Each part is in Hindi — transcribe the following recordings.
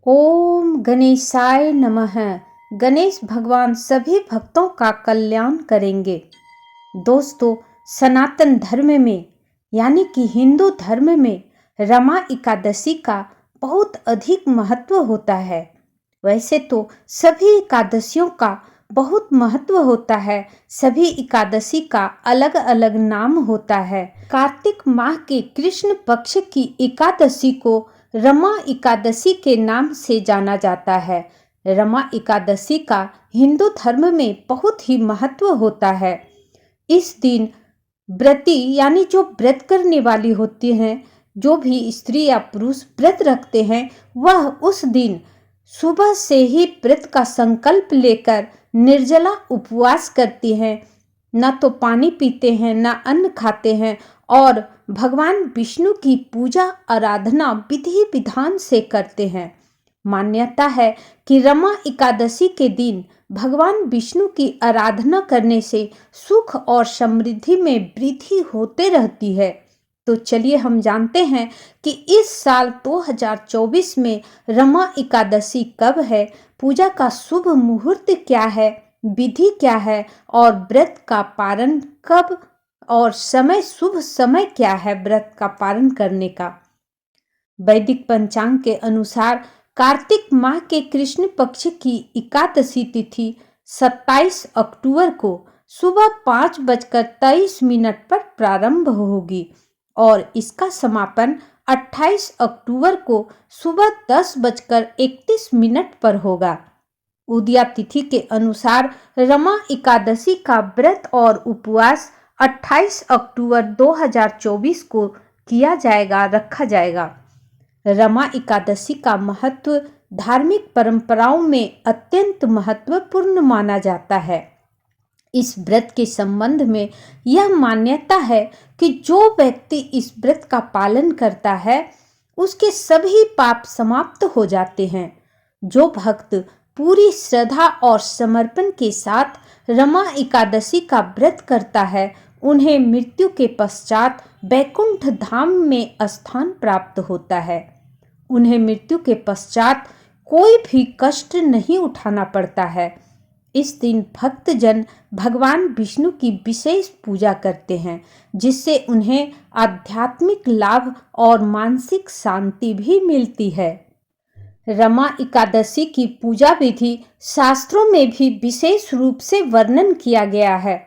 ओम गणेशाय नमः। गणेश भगवान सभी भक्तों का कल्याण करेंगे। दोस्तों, सनातन धर्म में यानी कि हिंदू धर्म में रमा एकादशी का बहुत अधिक महत्व होता है। वैसे तो सभी एकादशियों का बहुत महत्व होता है। सभी एकादशी का अलग अलग नाम होता है। कार्तिक माह के कृष्ण पक्ष की एकादशी को रमा एकादशी के नाम से जाना जाता है। रमा एकादशी का हिंदू धर्म में बहुत ही महत्व होता है। इस दिन व्रती यानी जो व्रत करने वाली होती हैं, जो भी स्त्री या पुरुष व्रत रखते हैं, वह उस दिन सुबह से ही व्रत का संकल्प लेकर निर्जला उपवास करती हैं। न तो पानी पीते हैं, न अन्न खाते हैं और भगवान विष्णु की पूजा आराधना विधि विधान से करते हैं। मान्यता है कि रमा एकादशी के दिन भगवान विष्णु की आराधना करने से सुख और समृद्धि में वृद्धि होते रहती है। तो चलिए हम जानते हैं कि इस साल 2024 में रमा एकादशी कब है, पूजा का शुभ मुहूर्त क्या है, विधि क्या है और व्रत का पारण कब और समय, शुभ समय क्या है व्रत का पारण करने का। वैदिक पंचांग के अनुसार कार्तिक माह के कृष्ण पक्ष की एकादशी तिथि 27 अक्टूबर को सुबह 5:23 पर प्रारंभ होगी और इसका समापन 28 अक्टूबर को सुबह 10:31 पर होगा। उदया तिथि के अनुसार रमा एकादशी का व्रत और उपवास 28 अक्टूबर 2024 को रखा जाएगा। रमा एकादशी का महत्व धार्मिक परंपराओं में अत्यंत महत्वपूर्ण माना जाता है। इस व्रत के संबंध में यह मान्यता है कि जो व्यक्ति इस व्रत का पालन करता है, उसके सभी पाप समाप्त हो जाते हैं। जो भक्त पूरी श्रद्धा और समर्पण के साथ रमा एकादशी का व्रत करता है, उन्हें मृत्यु के पश्चात वैकुंठ धाम में स्थान प्राप्त होता है। उन्हें मृत्यु के पश्चात कोई भी कष्ट नहीं उठाना पड़ता है। इस दिन भक्तजन भगवान विष्णु की विशेष पूजा करते हैं, जिससे उन्हें आध्यात्मिक लाभ और मानसिक शांति भी मिलती है। रमा एकादशी की पूजा विधि शास्त्रों में भी विशेष रूप से वर्णन किया गया है।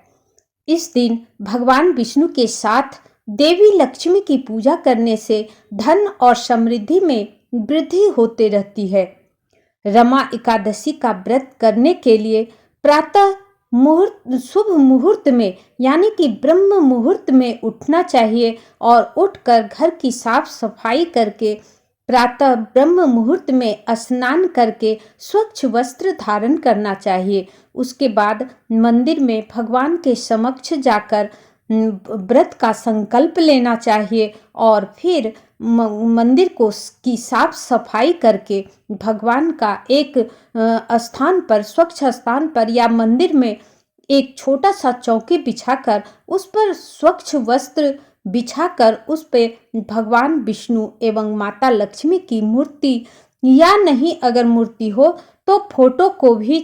इस दिन भगवान विष्णु के साथ देवी लक्ष्मी की पूजा करने से धन और समृद्धि में वृद्धि होते रहती है। रमा एकादशी का व्रत करने के लिए प्रातः शुभ मुहूर्त में यानी कि ब्रह्म मुहूर्त में उठना चाहिए और उठकर घर की साफ सफाई करके प्रातः ब्रह्म मुहूर्त में स्नान करके स्वच्छ वस्त्र धारण करना चाहिए। उसके बाद मंदिर में भगवान के समक्ष जाकर व्रत का संकल्प लेना चाहिए और फिर मंदिर की साफ सफाई करके भगवान का एक स्थान पर, स्वच्छ स्थान पर या मंदिर में एक छोटा सा चौकी बिछाकर उस पर स्वच्छ वस्त्र बिछाकर उस पे भगवान विष्णु एवं माता लक्ष्मी की मूर्ति या नहीं अगर मूर्ति हो तो फोटो को भी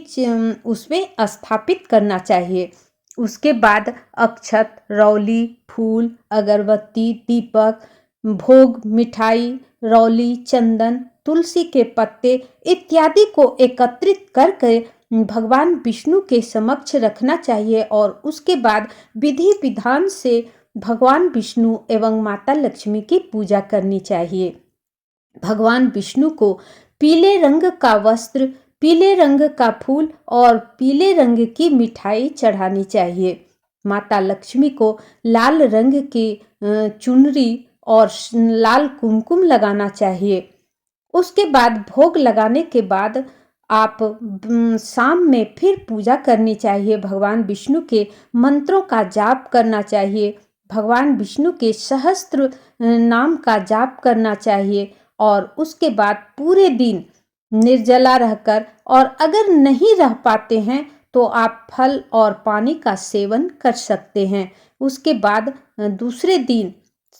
उसमें स्थापित करना चाहिए। उसके बाद अक्षत, रौली, फूल, अगरबत्ती, दीपक, भोग, मिठाई, रौली, चंदन, तुलसी के पत्ते इत्यादि को एकत्रित करके भगवान विष्णु के समक्ष रखना चाहिए और उसके बाद विधि विधान से भगवान विष्णु एवं माता लक्ष्मी की पूजा करनी चाहिए। भगवान विष्णु को पीले रंग का वस्त्र, पीले रंग का फूल और पीले रंग की मिठाई चढ़ानी चाहिए। माता लक्ष्मी को लाल रंग की चुनरी और लाल कुमकुम लगाना चाहिए। उसके बाद भोग लगाने के बाद आप शाम में फिर पूजा करनी चाहिए। भगवान विष्णु के मंत्रों का जाप करना चाहिए, भगवान विष्णु के सहस्त्र नाम का जाप करना चाहिए और उसके बाद पूरे दिन निर्जला रहकर, और अगर नहीं रह पाते हैं तो आप फल और पानी का सेवन कर सकते हैं। उसके बाद दूसरे दिन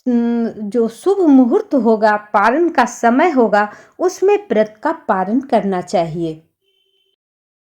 जो शुभ मुहूर्त होगा, पारण का समय होगा, उसमें व्रत का पारण करना चाहिए।